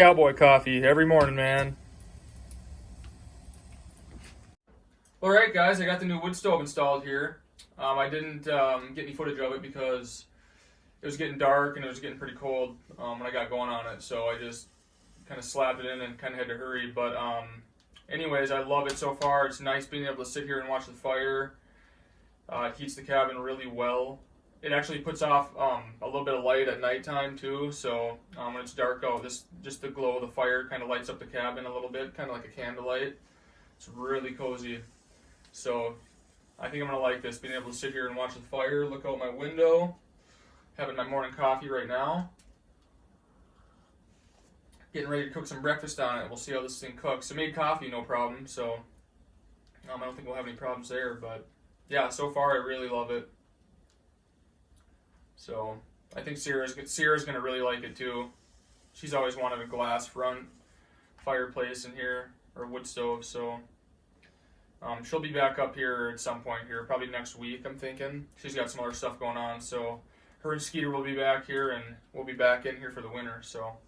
Cowboy coffee every morning, man. Alright guys, I got the new wood stove installed here. I didn't get any footage of it because it was getting dark and it was getting pretty cold when I got going on it, so I just kind of slapped it in and kind of had to hurry. But anyways, I love it so far. It's nice being able to sit here and watch the fire. It heats the cabin really well. It actually puts off a little bit of light at nighttime too, so when it's dark out, just the glow of the fire kind of lights up the cabin a little bit, kind of like a candlelight. It's really cozy. So I think I'm going to like this, being able to sit here and watch the fire, look out my window, having my morning coffee right now. Getting ready to cook some breakfast on it. We'll see how this thing cooks. I made coffee, no problem, so I don't think we'll have any problems there, but yeah, so far I really love it. So I think Sierra's going to really like it too. She's always wanted a glass front fireplace in here, or wood stove, so she'll be back up here at some point here, probably next week, I'm thinking. She's got some other stuff going on, so her and Skeeter will be back here, and we'll be back in here for the winter, so.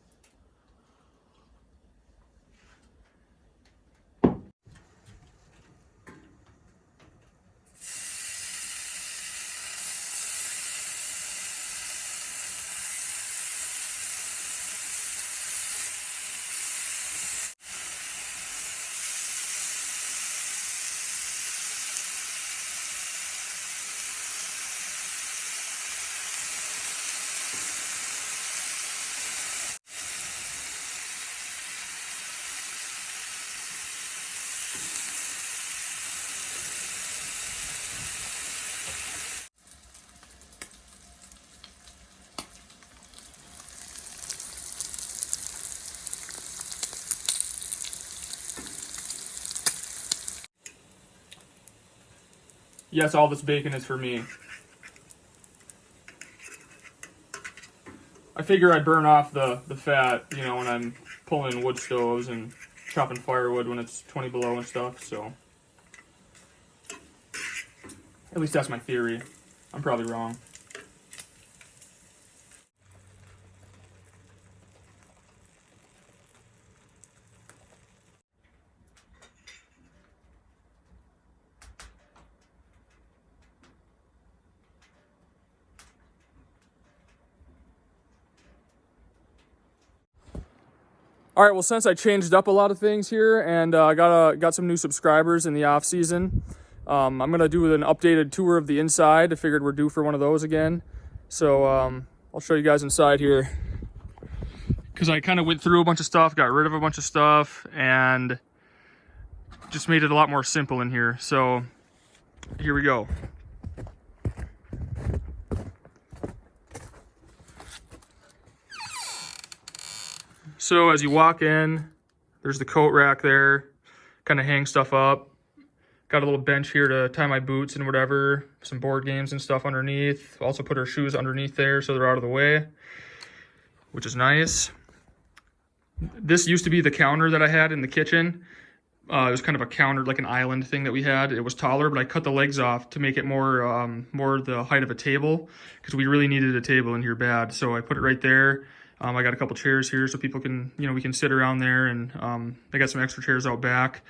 Yes, all this bacon is for me. I figure I burn off the fat, you know, when I'm pulling wood stoves and chopping firewood when it's 20 below and stuff, so. At least that's my theory. I'm probably wrong. All right, well, since I changed up a lot of things here and got some new subscribers in the off season, I'm gonna do an updated tour of the inside. I figured we're due for one of those again, so I'll show you guys inside here. Because I kind of went through a bunch of stuff, got rid of a bunch of stuff, and just made it a lot more simple in here. So here we go. So as you walk in, there's the coat rack there, kind of hang stuff up. Got a little bench here to tie my boots and whatever, some board games and stuff underneath. Also put our shoes underneath there so they're out of the way, which is nice. This used to be the counter that I had in the kitchen. It was kind of a counter, like an island thing that we had. It was taller, but I cut the legs off to make it more the height of a table, because we really needed a table in here bad. So I put it right there. I got a couple chairs here so people can, you know, we can sit around there, and I got some extra chairs out back,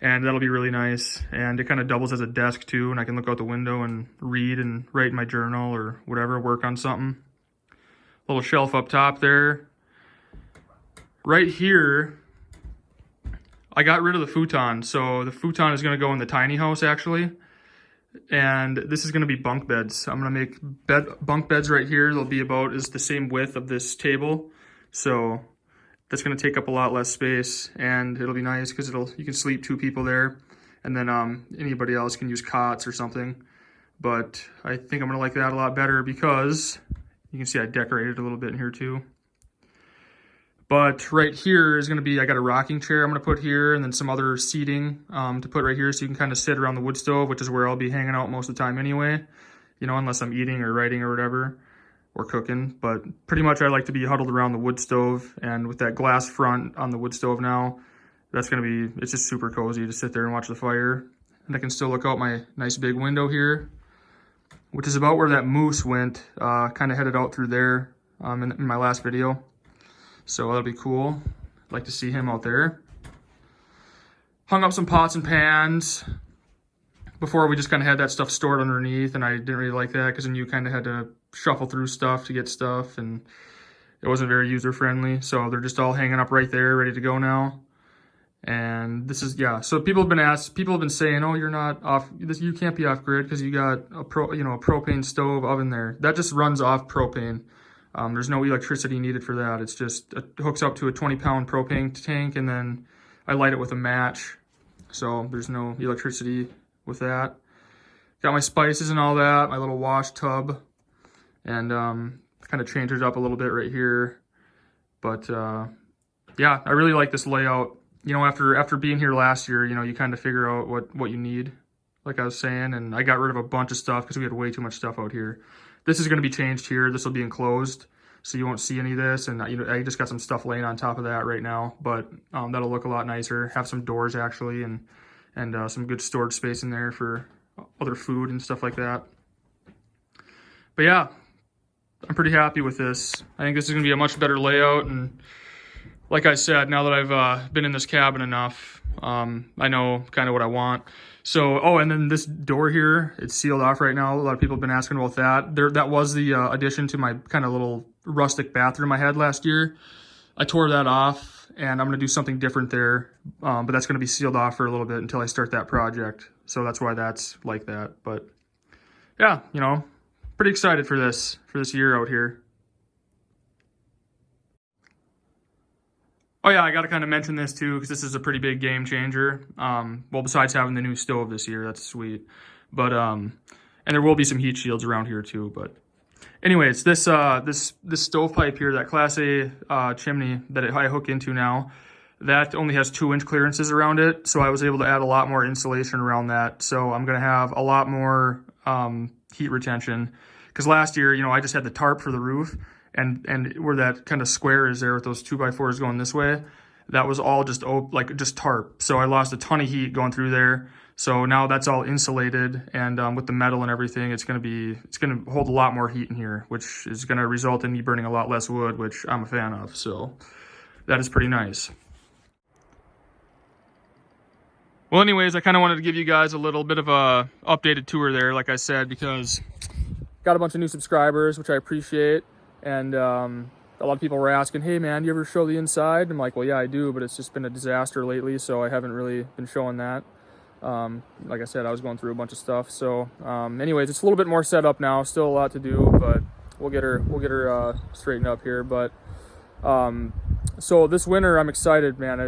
and that'll be really nice. And it kind of doubles as a desk too, and I can look out the window and read and write in my journal or whatever, work on something. Little shelf up top there. Right here, I got rid of the futon. So the futon is going to go in the tiny house actually. And this is going to be bunk beds. I'm going to make bunk beds right here. They'll be about the same width of this table. So that's going to take up a lot less space, and it'll be nice because you can sleep 2 people there, and then anybody else can use cots or something. But I think I'm going to like that a lot better because you can see I decorated a little bit in here too. But right here is going to be, I got a rocking chair I'm going to put here, and then some other seating to put right here so you can kind of sit around the wood stove, which is where I'll be hanging out most of the time anyway, you know, unless I'm eating or writing or whatever, or cooking. But pretty much I like to be huddled around the wood stove, and with that glass front on the wood stove now, that's going to be, it's just super cozy to sit there and watch the fire. And I can still look out my nice big window here, which is about where that moose went, kind of headed out through there in my last video. So that'll be cool. I'd like to see him out there. Hung up some pots and pans. Before, we just kind of had that stuff stored underneath, and I didn't really like that because then you kind of had to shuffle through stuff to get stuff, and it wasn't very user-friendly. So they're just all hanging up right there, ready to go now. And this is, yeah, so people have been saying, oh, you're not off, you can't be off grid because you got a propane stove oven there. That just runs off propane. There's no electricity needed for that. It's just, it hooks up to a 20-pound propane tank, and then I light it with a match. So there's no electricity with that. Got my spices and all that, my little wash tub, and kind of changed it up a little bit right here. But yeah, I really like this layout. You know, after being here last year, you know, you kind of figure out what you need, like I was saying, and I got rid of a bunch of stuff because we had way too much stuff out here. This is going to be changed here. This will be enclosed, so you won't see any of this, and you know, I just got some stuff laying on top of that right now, but that'll look a lot nicer. Have some doors actually, and some good storage space in there for other food and stuff like that. But yeah, I'm pretty happy with this. I think this is going to be a much better layout, and like I said, now that I've been in this cabin enough, I know kind of what I want. So, oh, and then this door here, it's sealed off right now. A lot of people have been asking about that. That was the addition to my kind of little rustic bathroom I had last year. I tore that off, and I'm going to do something different there, but that's going to be sealed off for a little bit until I start that project. So that's why that's like that. But yeah, you know, pretty excited for this year out here. Oh yeah, I got to kind of mention this too, because this is a pretty big game changer. Well, besides having the new stove this year, that's sweet. But and there will be some heat shields around here too. But anyways, this stovepipe here, that Class A chimney that I hook into now, that only has 2-inch clearances around it. So I was able to add a lot more insulation around that. So I'm gonna have a lot more heat retention. Because last year, you know, I just had the tarp for the roof. And where that kind of square is there with those 2x4s going this way, that was all just tarp. So I lost a ton of heat going through there. So now that's all insulated, and with the metal and everything, it's gonna hold a lot more heat in here, which is gonna result in me burning a lot less wood, which I'm a fan of. So that is pretty nice. Well, anyways, I kind of wanted to give you guys a little bit of a updated tour there, like I said, because got a bunch of new subscribers, which I appreciate. And a lot of people were asking, hey man, do you ever show the inside? I'm like, well, yeah, I do, but it's just been a disaster lately, so I haven't really been showing that. Like I said, I was going through a bunch of stuff. So anyways, it's a little bit more set up now, still a lot to do, but we'll get her straightened up here. But so this winter, I'm excited, man.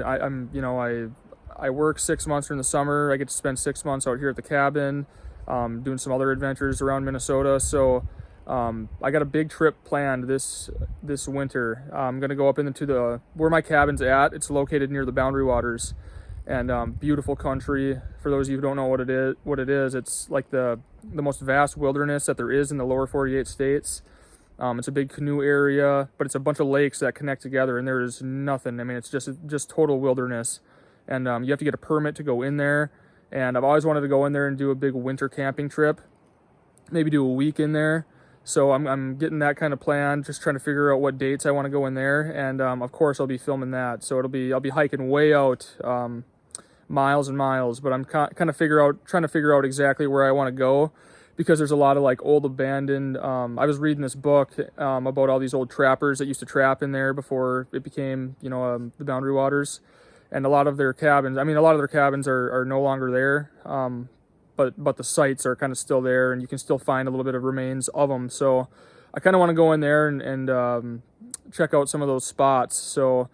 I work 6 months during the summer. I get to spend 6 months out here at the cabin, doing some other adventures around Minnesota. So I got a big trip planned this winter. I'm gonna go up into where my cabin's at. It's located near the Boundary Waters, and beautiful country. For those of you who don't know what it is, it's like the most vast wilderness that there is in the lower 48 states. It's a big canoe area, but it's a bunch of lakes that connect together, and there is nothing. I mean, it's just total wilderness, and you have to get a permit to go in there. And I've always wanted to go in there and do a big winter camping trip, maybe do a week in there. So I'm getting that kind of plan, just trying to figure out what dates I want to go in there, and of course I'll be filming that. So I'll be hiking way out, miles and miles. But I'm trying to figure out exactly where I want to go, because there's a lot of like old abandoned. I was reading this book about all these old trappers that used to trap in there before it became, you know, the Boundary Waters, and a lot of their cabins. I mean, a lot of their cabins are no longer there. But the sites are kind of still there, and you can still find a little bit of remains of them. So I kind of want to go in there and check out some of those spots. So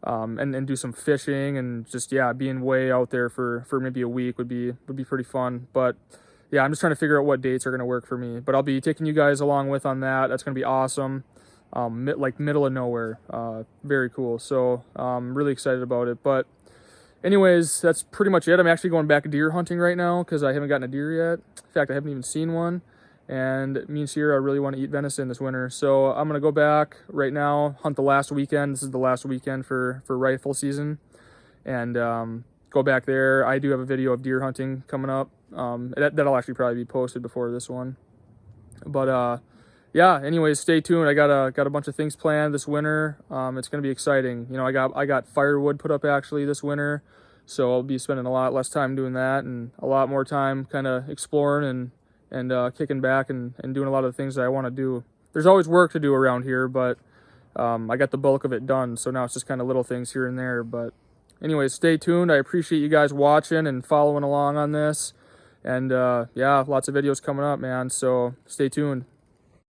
and do some fishing, and just, yeah, being way out there for maybe a week would be pretty fun. But yeah, I'm just trying to figure out what dates are going to work for me. But I'll be taking you guys along with on that. That's going to be awesome. Like middle of nowhere. Very cool. So I'm really excited about it. But anyways, that's pretty much it. I'm actually going back deer hunting right now because I haven't gotten a deer yet. In fact, I haven't even seen one. And me and Sierra really want to eat venison this winter. So I'm going to go back right now, hunt the last weekend. This is the last weekend for rifle season. And go back there. I do have a video of deer hunting coming up. That'll actually probably be posted before this one. But yeah, anyways, stay tuned. I got a bunch of things planned this winter. It's gonna be exciting. You know, I got firewood put up actually this winter, so I'll be spending a lot less time doing that and a lot more time kind of exploring and kicking back and doing a lot of the things that I want to do. There's always work to do around here, but I got the bulk of it done, so now it's just kind of little things here and there. But anyways, stay tuned. I appreciate you guys watching and following along on this. And yeah, lots of videos coming up, man. So stay tuned.